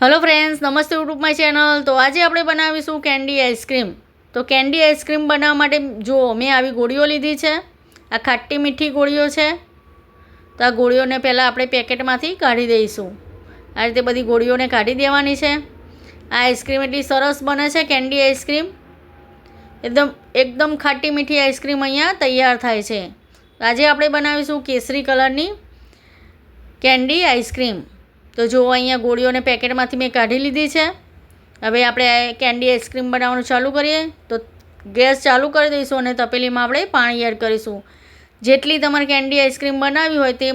Hello friends, नमस्ते YouTube my channel. तो आज આપણે બનાવીશું કેન્ડી આઈસ્ક્રીમ। તો કેન્ડી આઈસ્ક્રીમ બનાવવા માટે જો મેં આવી ગોળીઓ લીધી છે। આ ખાટી મીઠી ગોળીઓ છે। તો આ ગોળીઓને પહેલાં આપણે પેકેટમાંથી કાઢી દઈશું। આ રીતે બધી ગોળીઓને કાઢી દેવાની છે। આ આઈસ્ક્રીમ એટલી સરસ બને છે કેન્ડી આઈસ્ક્રીમ, એકદમ ખાટી મીઠી આઈસ્ક્રીમ અહીંયા તૈયાર થાય છે। આજે આપણે બનાવીશું કેસરી કલરની કેન્ડી આઈસ્ક્રીમ। તો જો અહીંયા ગોળીઓને પેકેટમાંથી મેં કાઢી લીધી છે। હવે આપણે કેન્ડી આઈસ્ક્રીમ બનાવવાનું ચાલુ કરીએ। તો ગેસ ચાલુ કરી દઈશું અને તપેલીમાં આપણે પાણી એડ કરીશું। જેટલી તમારે કેન્ડી આઈસ્ક્રીમ બનાવવી હોય તે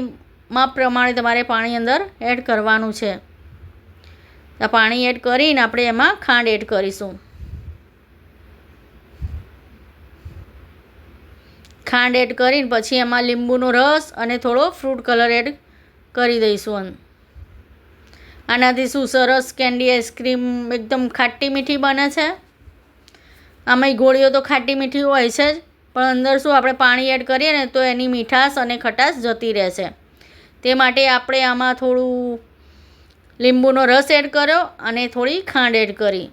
માપ પ્રમાણે તમારે પાણી અંદર એડ કરવાનું છે। આ પાણી એડ કરીને આપણે એમાં ખાંડ એડ કરીશું। ખાંડ એડ કરીને પછી એમાં લીંબુનો રસ અને થોડો ફ્રૂટ કલર એડ કરી દઈશું। આનાથી શું સરસ કેન્ડી આઈસ્ક્રીમ એકદમ ખાટી મીઠી બને છે। આમાંય ગોળીઓ તો ખાટી મીઠી હોય છે જ, પણ અંદર શું આપણે પાણી એડ કરીએ ને તો એની મીઠાશ અને ખટાશ જતી રહેશે। તે માટે આપણે આમાં થોડું લીંબુનો રસ એડ કર્યો અને થોડી ખાંડ એડ કરી,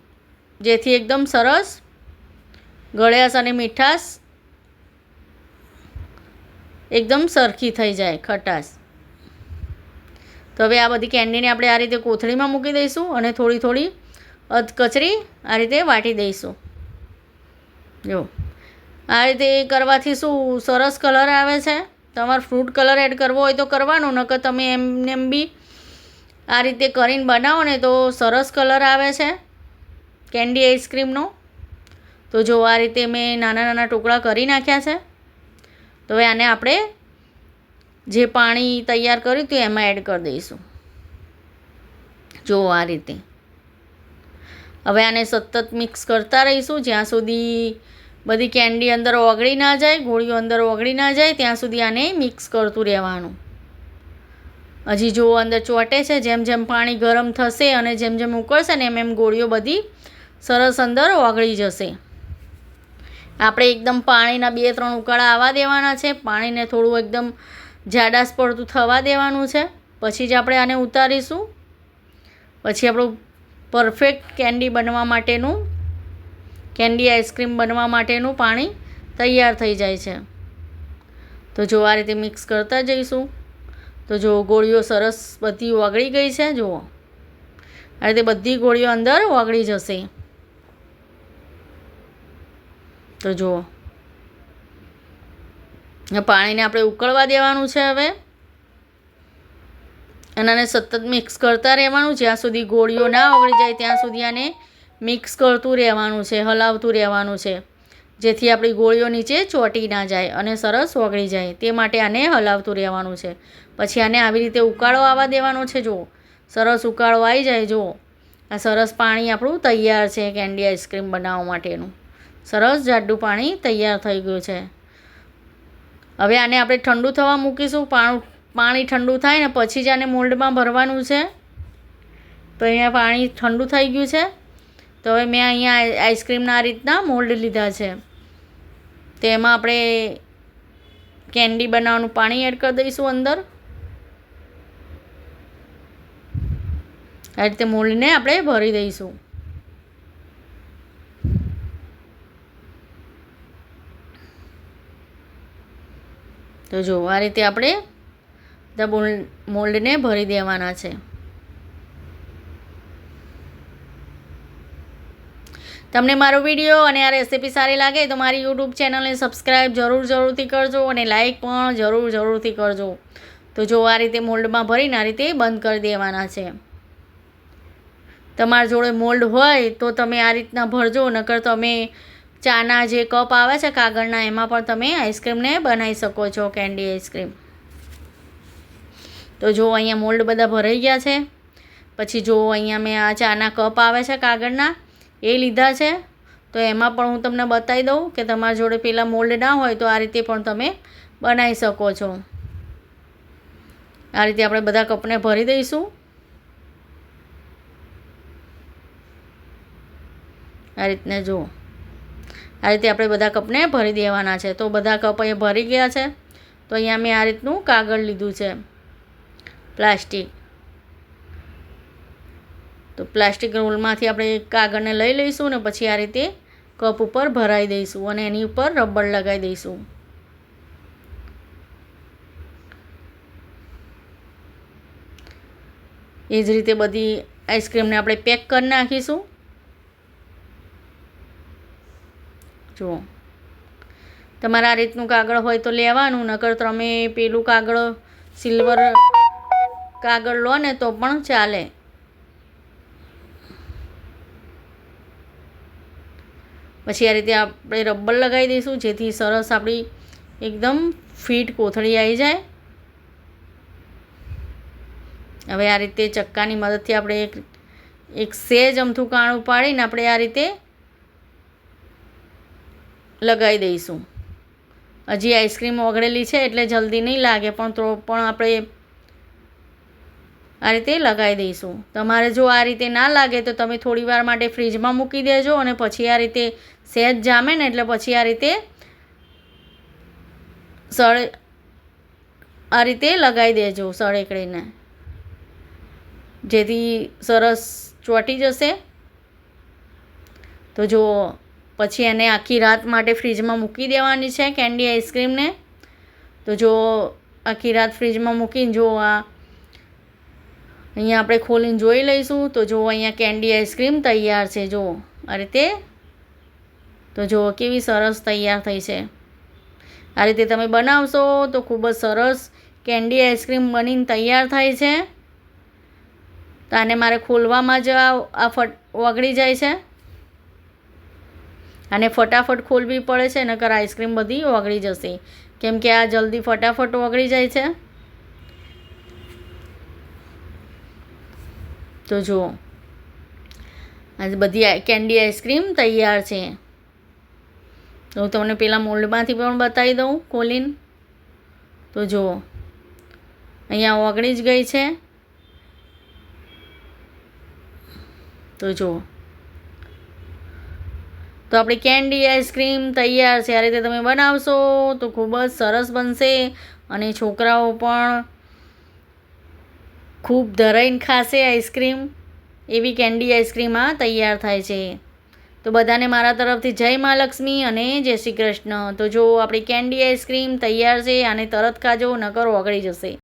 જેથી એકદમ સરસ ગળ્યાશ અને મીઠાશ એકદમ સરખી થઈ જાય, ખટાશ। તો હવે આ બધી કેન્ડીને આપણે આ રીતે કોથળીમાં મૂકી દઈશું અને થોડી થોડી અધકચરી આ રીતે વાટી દઈશું। જો આ રીતે કરવાથી શું સરસ કલર આવે છે। તમારે ફ્રૂટ કલર એડ કરવો હોય તો કરવાનો, નકર તમે એમ બી આ રીતે કરીને બનાવો ને તો સરસ કલર આવે છે કેન્ડી આઈસ્ક્રીમનો। તો જો આ રીતે મેં નાના નાના ટુકડા કરી નાખ્યા છે। તો હવે આને આપણે જે પાણી તૈયાર કર્યું હતું એમાં એડ કરી દઈશું। જો આ રીતે હવે આને સતત મિક્સ કરતા રહીશું જ્યાં સુધી બધી કેન્ડી અંદર ઓગળી ના જાય, ગોળીઓ અંદર ઓગળી ના જાય ત્યાં સુધી આને મિક્સ કરતું રહેવાનું। હજી જો અંદર ચોંટે છે, જેમ જેમ પાણી ગરમ થશે અને જેમ જેમ ઉકળશે ને એમ ગોળીઓ બધી સરસ અંદર ઓગળી જશે। આપણે એકદમ પાણીના 2-3 ઉકાળા આવવા દેવાના છે। પાણીને થોડું એકદમ જાડાશ પડતું થવા દેવાનું છે, પછી જ આપણે આને ઉતારીશું। પછી આપણું પરફેક્ટ કેન્ડી બનવા માટેનું, કેન્ડી આઈસ્ક્રીમ બનવા માટેનું પાણી તૈયાર થઈ જાય છે। તો જો આ રીતે મિક્સ કરતા જઈશું। તો જો ગોળીઓ સરસ બધી ઓગળી ગઈ છે। જુઓ આ રીતે બધી ગોળીઓ અંદર ઓગળી જશે। તો જુઓ પાણીને આપણે ઉકળવા દેવાનું છે હવે, અને આને સતત મિક્સ કરતા રહેવાનું જ્યાં સુધી ગોળીઓ ના ઓગળી જાય ત્યાં સુધી આને મિક્સ કરતું રહેવાનું છે, હલાવતું રહેવાનું છે, જેથી આપણી ગોળીઓ નીચે ચોંટી ના જાય અને સરસ ઓગળી જાય। તે માટે આને હલાવતું રહેવાનું છે। પછી આને આવી રીતે ઉકાળો આવવા દેવાનો છે। જુઓ સરસ ઉકાળો આવી જાય। જુઓ આ સરસ પાણી આપણું તૈયાર છે કેન્ડી આઈસ્ક્રીમ બનાવવા માટેનું। સરસ જાડું પાણી તૈયાર થઈ ગયું છે। હવે આને આપણે ઠંડુ થવા મૂકીશું। પાણી ઠંડુ થાય ને પછી જ આને મોલ્ડમાં ભરવાનું છે। તો અહીંયા પાણી ઠંડુ થઈ ગયું છે। તો હવે મેં અહીંયા આઈસ્ક્રીમના આ રીતના મોલ્ડ લીધા છે। તેમાં આપણે કેન્ડી બનાવવાનું પાણી એડ કરી દઈશું અંદર। આ રીતે મોલ્ડને આપણે ભરી દઈશું। તો જો આ રીતે આપણે બધા મોલ્ડને ભરી દેવાના છે। તમને મારો વિડીયો અને આ રેસીપી સારી લાગે તો મારી યુટ્યુબ ચેનલને સબસ્ક્રાઈબ જરૂરથી કરજો અને લાઈક પણ જરૂરથી કરજો। તો જો આ રીતે મોલ્ડમાં ભરીને આ રીતે બંધ કરી દેવાના છે। તમારા જોડે મોલ્ડ હોય તો તમે આ રીતના ભરજો, નકર તમે ચાના જે કપ આવે છે કાગળના એમાં પણ તમે આઈસ્ક્રીમને બનાવી શકો છો કેન્ડી આઈસ્ક્રીમ। તો જો અહીંયા મોલ્ડ બધા ભરાઈ ગયા છે। પછી જો અહીંયા મેં આ ચાના કપ આવે છે કાગળના એ લીધા છે। તો એમાં પણ હું તમને બતાવી દઉં કે તમારા જોડે પેલા મોલ્ડ ના હોય તો આ રીતે પણ તમે બનાવી શકો છો। આ રીતે આપણે બધા કપને ભરી દઈશું। આ રીતને જુઓ આ રીતે આપણે બધા કપને ભરી દેવાના છે। તો બધા કપ અહીંયા ભરી ગયા છે। તો અહીંયા મેં આ રીતનું કાગળ લીધું છે, પ્લાસ્ટિક। તો પ્લાસ્ટિક રોલમાંથી આપણે કાગળને લઈ લઈશું અને પછી આ રીતે કપ ઉપર ભરાઈ દઈશું અને એની ઉપર રબર લગાવી દઈશું. એ જ રીતે બધી આઈસ્ક્રીમને આપણે પેક કરી નાખીશું. જુઓ, તમારે આ રીતનું કાગળ હોય તો લેવાનું, નકર તમે પેલું કાગળ સિલ્વર કાગળ લો ને તો પણ ચાલે. પછી આ રીતે આપણે રબર લગાવી દઈશું જેથી સરસ આપણી એકદમ ફિટ કોથળી આવી જાય. હવે આ રીતે ચક્કાની મદદથી આપણે એક સેજ અમથું કાણું પાડીને આપણે આ રીતે લગાવી દઈશું. હજી આઈસ્ક્રીમ ઓગળેલી છે એટલે જલ્દી નહીં લાગે, પણ તો પણ આપણે આ રીતે લગાવી દઈશું. તમારે જો આ રીતે ના લાગે તો તમે થોડી વાર માટે ફ્રીજમાં મૂકી દેજો અને પછી આ રીતે સહેજ જામે ને એટલે પછી આ રીતે આ રીતે લગાવી દેજો સળેકડીને, જેથી સરસ ચોંટી જશે. તો જો પછી એને આખી રાત માટે ફ્રીજમાં મૂકી દેવાની છે કેન્ડી આઈસ્ક્રીમને. તો જો આખી રાત ફ્રીજમાં મૂકીને જો આ અહીંયા આપણે ખોલીને જોઈ લઈશું તો જો અહીંયા કેન્ડી આઈસ્ક્રીમ તૈયાર છે. જો આ રીતે, તો જો કેવી સરસ તૈયાર થઈ છે. આ રીતે તમે બનાવશો તો ખૂબ જ સરસ કેન્ડી આઈસ્ક્રીમ બનીને તૈયાર થાય છે. તો આને મારે ખોલવામાં જ આ ઓગળી જાય છે. આને ફટાફટ ખોલવી પડે છે, નકર આઈસ્ક્રીમ બધી ઓગળી જશે, કેમ કે આ જલ્દી ફટાફટ ઓગળી જાય છે. તો જુઓ, આ બધી કેન્ડી આઈસ્ક્રીમ તૈયાર છે. તો હું તમને પેલા મોલ્ડમાંથી પણ બતાવી દઉં ખોલીને. તો જુઓ, અહીંયા ઓગળી જ ગઈ છે. તો જુઓ, તો આપણી કેન્ડી આઈસ્ક્રીમ તૈયાર છે. આ રીતે તમે બનાવશો તો ખૂબ જ સરસ બનશે અને છોકરાઓ પણ ખૂબ ધરાઈને ખાશે આઈસ્ક્રીમ. એવી કેન્ડી આઈસ્ક્રીમ આ તૈયાર થાય છે. તો બધાને મારા તરફથી જય મા લક્ષ્મી અને જય શ્રી કૃષ્ણ. તો જો આપણી કેન્ડી આઈસ્ક્રીમ તૈયાર છે, આને તરત ખાજો નકર ઓગળી જશે.